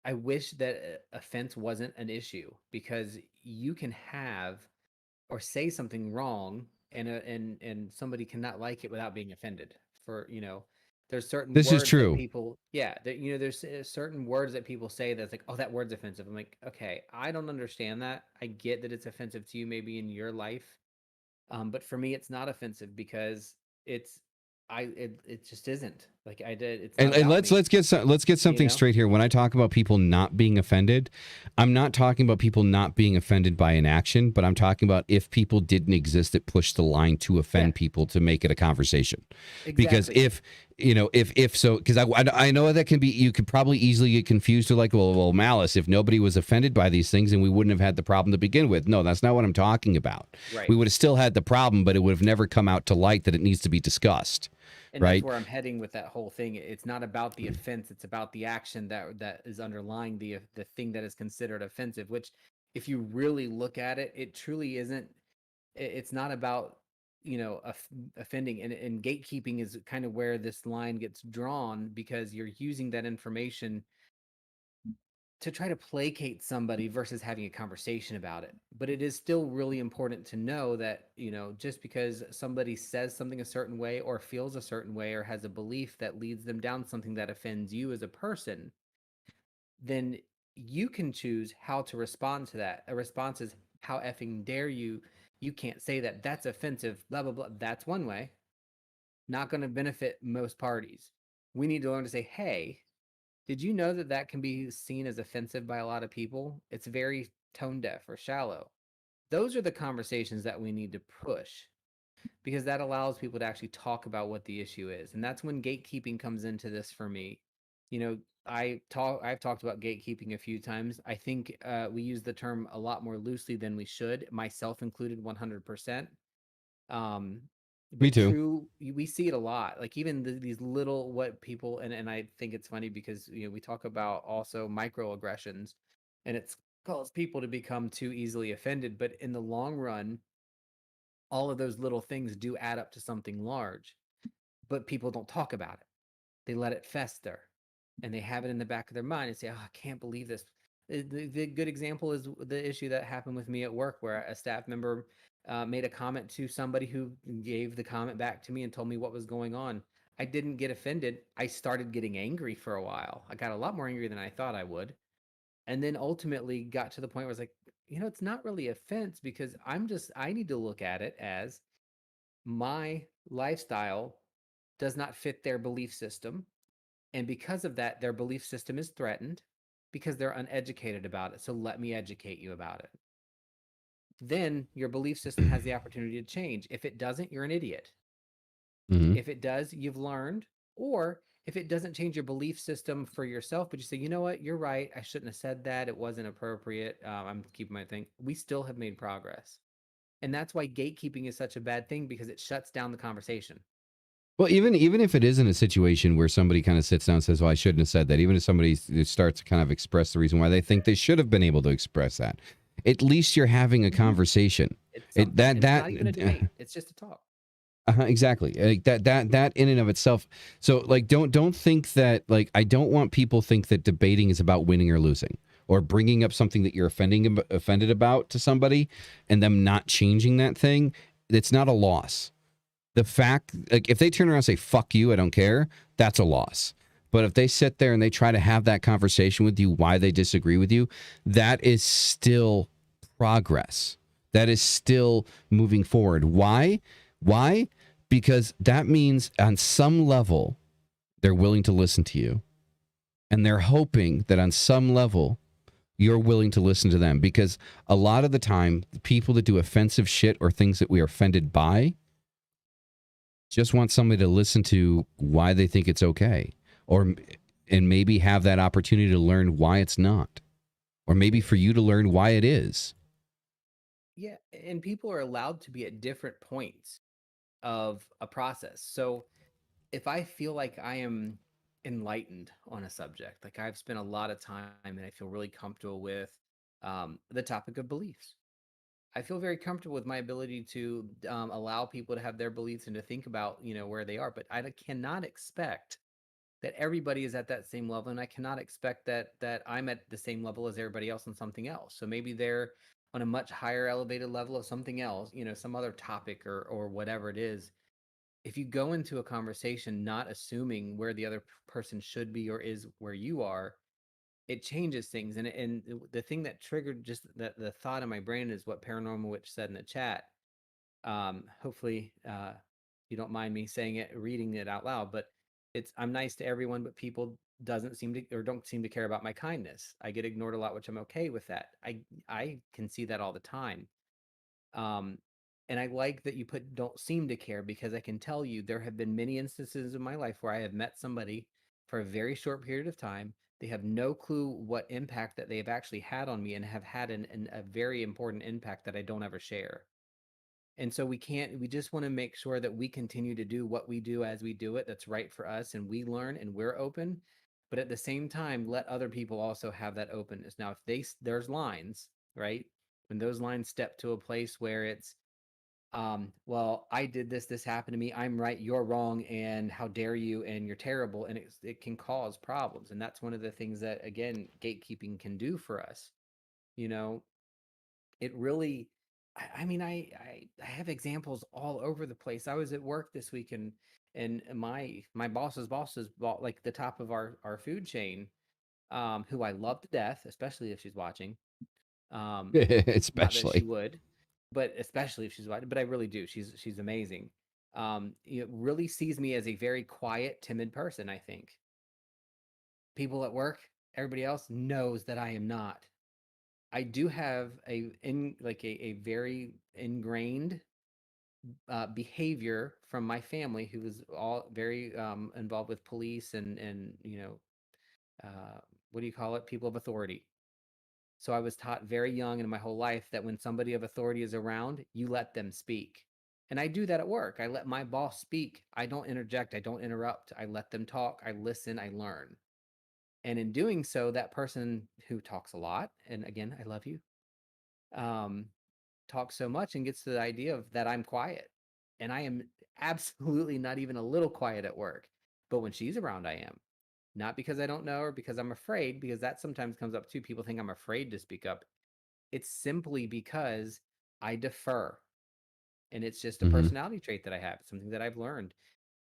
I wish that offense wasn't an issue, because you can have or say something wrong and somebody cannot like it without being offended. For, you know, there's certain This is words that true. people, yeah, you know, there's certain words that people say that's like, oh, that word's offensive. I'm like, okay, I don't understand that. I get that it's offensive to you maybe in your life, but for me it's not offensive because it just isn't. Like, it's not And about let's get something know? straight here. When I talk about people not being offended, I'm not talking about people not being offended by an action, but I'm talking about if people didn't exist that pushed the line to offend people to make it a conversation. Exactly. Because if so, because I know that can be, you could probably easily get confused to like, well, Malice, if nobody was offended by these things, then we wouldn't have had the problem to begin with. No, that's not what I'm talking about. Right. We would have still had the problem, but it would have never come out to light that it needs to be discussed. And that's right? where I'm heading with that whole thing. It's not about the offense; it's about the action that is underlying the thing that is considered offensive. Which, if you really look at it, it truly isn't. It's not about offending, and gatekeeping is kind of where this line gets drawn because you're using that information to try to placate somebody versus having a conversation about it. But it is still really important to know that, just because somebody says something a certain way or feels a certain way or has a belief that leads them down something that offends you as a person, then you can choose how to respond to that. A response is, how effing dare you? You can't say that. That's offensive, blah, blah, blah. That's one way. Not going to benefit most parties. We need to learn to say, hey, did you know that that can be seen as offensive by a lot of people? It's very tone deaf or shallow. Those are the conversations that we need to push because that allows people to actually talk about what the issue is. And that's when gatekeeping comes into this for me. You know, I've talked about gatekeeping a few times. I think we use the term a lot more loosely than we should, myself included 100%. Um, Me but too. we see it a lot. Like even these little what people and I think it's funny because we talk about also microaggressions, and it's caused people to become too easily offended. But in the long run, all of those little things do add up to something large. But people don't talk about it. They let it fester, and they have it in the back of their mind and say, "Oh, I can't believe this." The good example is the issue that happened with me at work, where a staff member made a comment to somebody who gave the comment back to me and told me what was going on. I didn't get offended. I started getting angry for a while. I got a lot more angry than I thought I would, and then ultimately got to the point where I was like, it's not really offense because I need to look at it as my lifestyle does not fit their belief system, and because of that, their belief system is threatened because they're uneducated about it. So let me educate you about it. Then your belief system has the opportunity to change. If it doesn't, you're an idiot. Hmm. If it does, you've learned. Or if it doesn't change your belief system for yourself, but you say, you know what, you're right. I shouldn't have said that. It wasn't appropriate. I'm keeping my thing. We still have made progress. And that's why gatekeeping is such a bad thing because it shuts down the conversation. Well, even if it is in a situation where somebody kind of sits down and says, "Well, I shouldn't have said that," even if somebody starts to kind of express the reason why they think they should have been able to express that, at least you're having a conversation. It's It something. that And it's that not even a debate. It's just a talk. exactly, like that in and of itself. So like don't think that, like, I don't want people think that debating is about winning or losing, or bringing up something that you're offended about to somebody and them not changing that thing. It's not a loss. The fact, like, if they turn around and say "fuck you," I don't care, that's a loss. But if they sit there and they try to have that conversation with you why they disagree with you, that is still progress. That is still moving forward. Why? Because that means on some level they're willing to listen to you, and they're hoping that on some level you're willing to listen to them, because a lot of the time the people that do offensive shit or things that we are offended by just want somebody to listen to why they think it's okay, or and maybe have that opportunity to learn why it's not, or maybe for you to learn why it is. Yeah. And people are allowed to be at different points of a process. So if I feel like I am enlightened on a subject, like I've spent a lot of time and I feel really comfortable with the topic of beliefs. I feel very comfortable with my ability to allow people to have their beliefs and to think about, where they are. But cannot expect that everybody is at that same level, and I cannot expect that I'm at the same level as everybody else on something else. So maybe they're on a much higher elevated level of something else, some other topic or whatever it is. If you go into a conversation not assuming where the other person should be or is where you are, it changes things. And the thing that triggered just the thought in my brain is what Paranormal Witch said in the chat. Hopefully, you don't mind me saying it, reading it out loud, but I'm nice to everyone, but people doesn't seem to or don't seem to care about my kindness. I get ignored a lot, which I'm okay with that. I can see that all the time. Um, and I like that you put don't seem to care because I can tell you there have been many instances in my life where I have met somebody for a very short period of time. They have no clue what impact that they have actually had on me and have had a very important impact that I don't ever share. And so we just want to make sure that we continue to do what we do as we do it, that's right for us, and we learn and we're open. But at the same time, let other people also have that openness. Now, if there's lines, right? When those lines step to a place where it's, well, I did this happened to me, I'm right, you're wrong, and how dare you, and you're terrible, and it can cause problems. And that's one of the things that, again, gatekeeping can do for us. You know, it really, I mean, I have examples all over the place. I was at work this week, and my boss's bosses bought like the top of our food chain, who I love to death, especially if she's watching. Um, Not that she Especially. would, but especially if she's watching. But I really do. She's amazing. It really sees me as a very quiet, timid person. I think people at work, everybody else knows that I am not. I do have a very ingrained behavior from my family, who was all very involved with police and what do you call it, people of authority. So I was taught very young in my whole life that when somebody of authority is around, you let them speak. And I do that at work. I let my boss speak. I don't interject. I don't interrupt. I let them talk. I listen. I learn. And in doing so, that person who talks a lot, and again, I love you, um, talks so much and gets to the idea of that I'm quiet. And I am absolutely not even a little quiet at work. But when she's around, I am. Not because I don't know or because I'm afraid, because that sometimes comes up too. People think I'm afraid to speak up. It's simply because I defer. And it's just a Hmm. personality trait that I have. It's something that I've learned.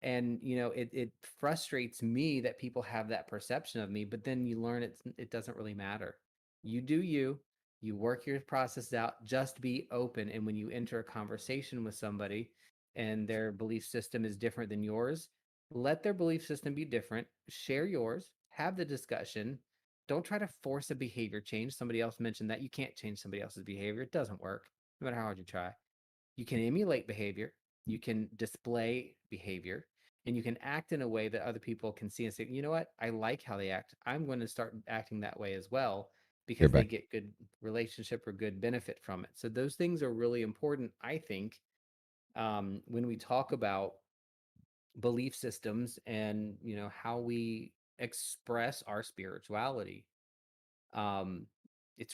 And it frustrates me that people have that perception of me, but then you learn it doesn't really matter. You do you work your process out, just be open. And when you enter a conversation with somebody and their belief system is different than yours, let their belief system be different, share yours, have the discussion. Don't try to force a behavior change. Somebody else mentioned that you can't change somebody else's behavior. It doesn't work, no matter how hard you try. You can emulate behavior, you can display behavior, and you can act in a way that other people can see and say, you know what, I like how they act. I'm going to start acting that way as well, You're because they back. get good relationship or good benefit from it. So those things are really important, I think, when we talk about belief systems and how we express our spirituality. Um, it's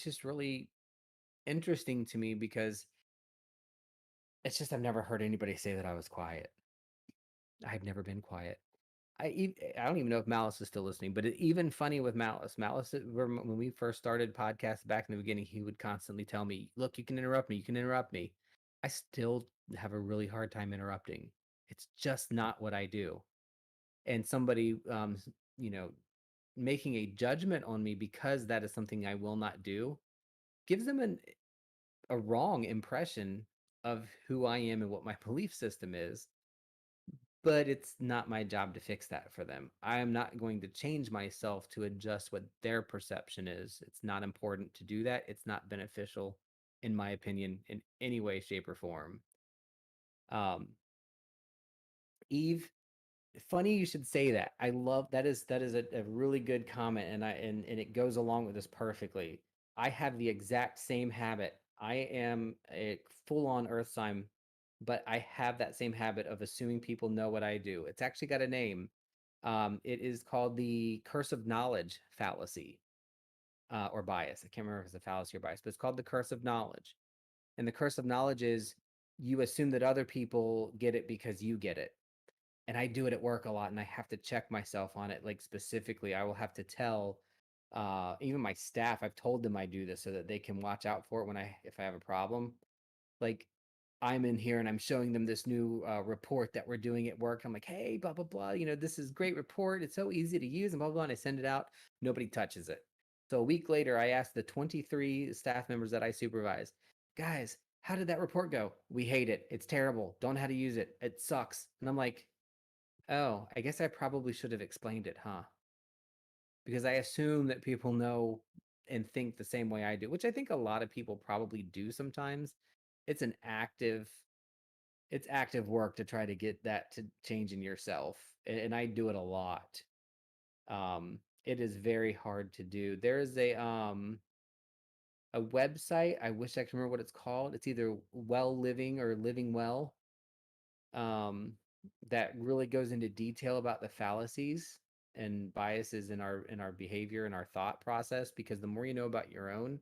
just really interesting to me, because it's just I've never heard anybody say that I was quiet. I've never been quiet. I don't even know if Malice is still listening, but even funny with Malice. Malice, when we first started podcasts back in the beginning, he would constantly tell me, "Look, you can interrupt me. You can interrupt me." I still have a really hard time interrupting. It's just not what I do. And somebody, you know, making a judgment on me because that is something I will not do, gives them a wrong impression of who I am and what my belief system is. But it's not my job to fix that for them. I am not going to change myself to adjust what their perception is. It's not important to do that. It's not beneficial, in my opinion, in any way, shape, or form. Um, Eve, funny you should say that. I love that is a really good comment, and it goes along with this perfectly. I have the exact same habit. I am a full-on earth sign, but I have that same habit of assuming people know what I do. It's actually got a name. It is called the curse of knowledge fallacy, or bias. I can't remember if it's a fallacy or bias, but it's called the curse of knowledge. And the curse of knowledge is, you assume that other people get it because you get it. And I do it at work a lot, and I have to check myself on it. Like, specifically, I will have to tell even my staff. I've told them I do this so that they can watch out for it when if I have a problem. Like, I'm in here and I'm showing them this new report that we're doing at work. I'm like, hey, blah blah blah. This is great report. It's so easy to use, and blah blah blah. And I send it out. Nobody touches it. So a week later, I asked the 23 staff members that I supervise, guys, how did that report go? We hate it. It's terrible. Don't know how to use it. It sucks. And I'm like, oh, I guess I probably should have explained it, huh? Because I assume that people know and think the same way I do, which I think a lot of people probably do sometimes. It's an active it's active work to try to get that to change in yourself. And I do it a lot. It is very hard to do. There is a website. I wish I could remember what it's called. It's either Well Living or Living Well. That really goes into detail about the fallacies and biases in our behavior and our thought process, because the more you know about your own,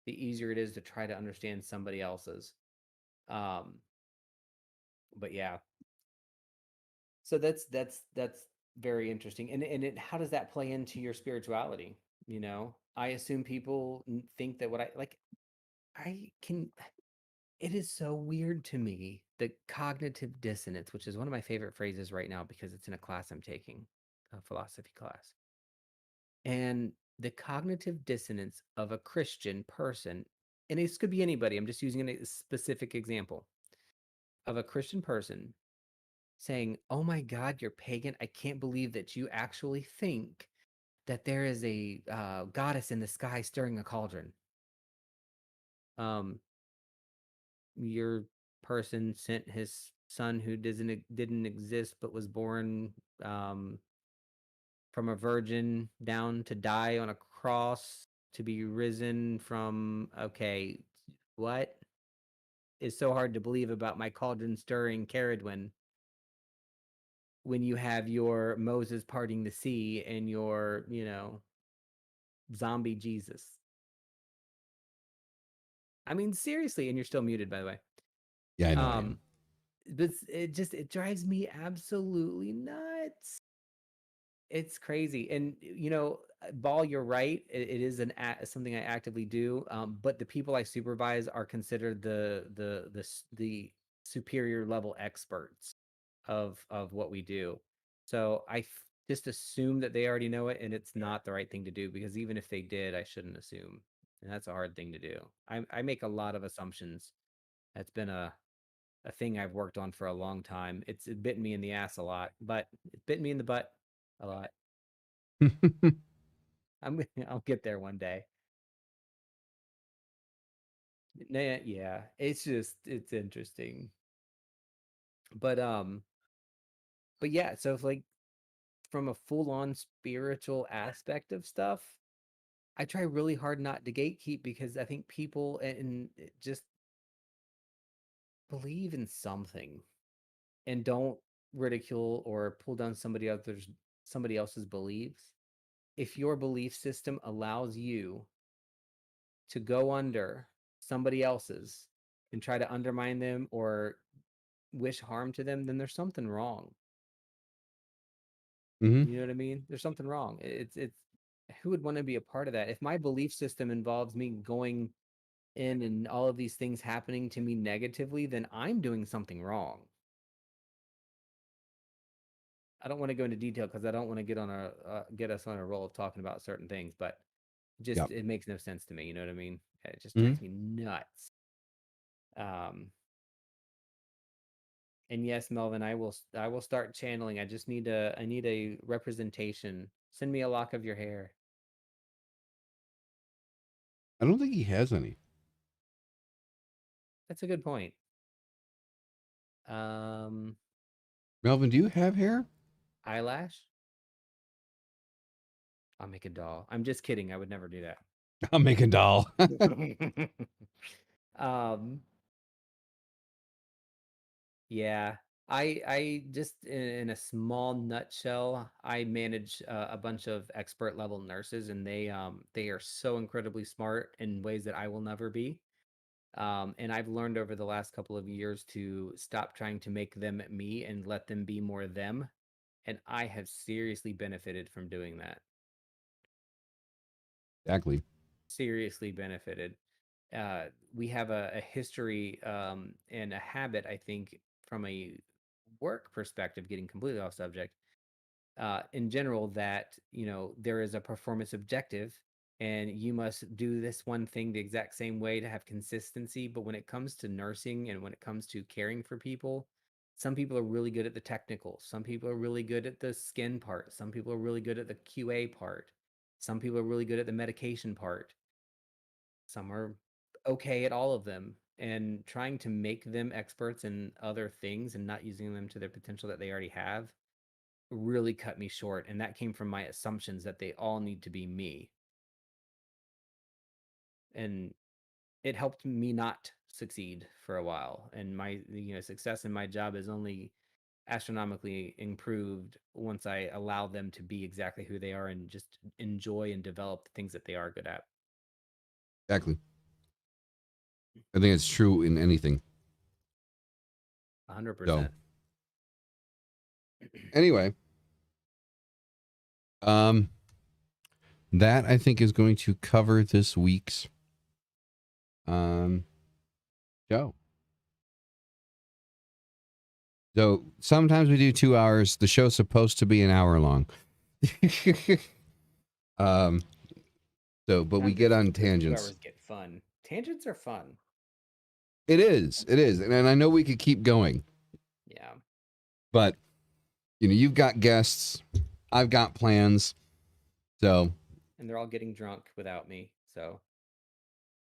the easier it is to try to understand somebody else's. Um, but yeah, so that's very interesting. And how does that play into your spirituality? You know, I assume people think that what I like, I can. It is so weird to me, the cognitive dissonance, which is one of my favorite phrases right now because it's in a class I'm taking, a philosophy class. And the cognitive dissonance of a Christian person, and this could be anybody, I'm just using a specific example of a Christian person saying, "Oh my God, you're pagan. I can't believe that you actually think that there is a goddess in the sky stirring a cauldron." Um, your person sent his son who didn't exist but was born um, from a virgin down to die on a cross to be risen from. Okay, what is so hard to believe about my cauldron stirring Caradwin when you have your Moses parting the sea and your, zombie Jesus? I mean, seriously, and you're still muted, by the way. Yeah, I know I am. Um, but it drives me absolutely nuts. It's crazy. And Ball, you're right. It is something I actively do. But the people I supervise are considered the superior level experts of what we do. So just assume that they already know it, and it's not the right thing to do, because even if they did, I shouldn't assume. And that's a hard thing to do. I make a lot of assumptions. That's been a thing I've worked on for a long time. It bitten me in the ass a lot, but it bit me in the butt a lot. I'll get there one day. Yeah, it's interesting. But but yeah, so if, like, from a full-on spiritual aspect of stuff, I try really hard not to gatekeep, because I think people and just believe in something and don't ridicule or pull down somebody else's beliefs. If your belief system allows you to go under somebody else's and try to undermine them or wish harm to them, then there's something wrong. Hmm. You know what I mean? There's something wrong. It's who would want to be a part of that? If my belief system involves me going in and all of these things happening to me negatively, then I'm doing something wrong. I don't want to go into detail because I don't want to get us on a roll of talking about certain things, but Yeah. just it makes no sense to me. You know what I mean? It just Hmm. drives me nuts. Um, and yes, Melvin, I will start channeling. I need a representation. Send me a lock of your hair. I don't think he has any. That's a good point. Um, Melvin, do you have hair? Eyelash? I'll make a doll. I'm just kidding. I would never do I'll make a doll. that. um, yeah. I just in a small nutshell, I manage a bunch of expert level nurses, and they are so incredibly smart in ways that I will never be. And I've learned over the last couple of years to stop trying to make them me and let them be more them. And I have seriously benefited from doing that. Exactly. Seriously benefited. We have a history and a habit, I think, from a work perspective, getting completely off subject, in general, that there is a performance objective, and you must do this one thing the exact same way to have consistency. But when it comes to nursing and when it comes to caring for people, some people are really good at the technical, some people are really good at the skin part, some people are really good at the QA part, some people are really good at the medication part, some are okay at all of them. And trying to make them experts in other things and not using them to their potential that they already have really cut me short, and that came from my assumptions that they all need to be me. and it helped me not succeed for a while. And my success in my job is only astronomically improved once I allow them to be exactly who they are and just enjoy and develop the things that they are good at. Exactly. I think it's true in anything. 100%. Anyway, that I think is going to cover this week's show. So sometimes we do 2 hours. The show's supposed to be an hour long. But we get on tangents. 2 hours get fun. Tangents are fun. It is, and I know we could keep going. Yeah. But you've got guests, I've got plans, so. And they're all getting drunk without me, so.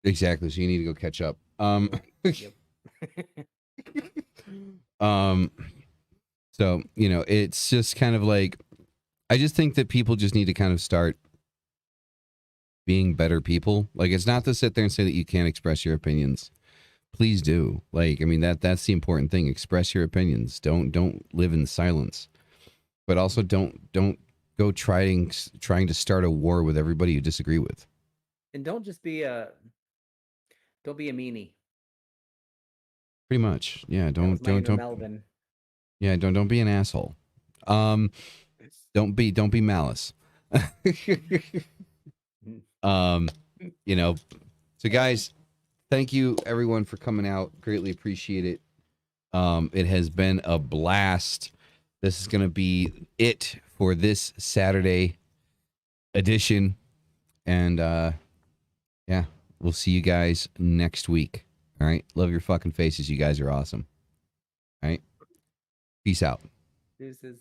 Exactly. So you need to go catch up. Yep. So it's just kind of like, I just think that people just need to kind of start being better people. Like, it's not to sit there and say that you can't express your opinions. Please do. Like, I mean, that's the important thing. Express your opinions. Don't live in silence. But also don't go trying to start a war with everybody you disagree with. And don't be a meanie. Pretty much. Yeah, don't Melvin. Yeah, don't be an asshole. Don't be Malice. So guys, thank you everyone for coming out. Greatly appreciate it. It has been a blast. This is going to be it for this Saturday edition. And yeah, we'll see you guys next week. All right. Love your fucking faces. You guys are awesome. All right. Peace out. Deuces.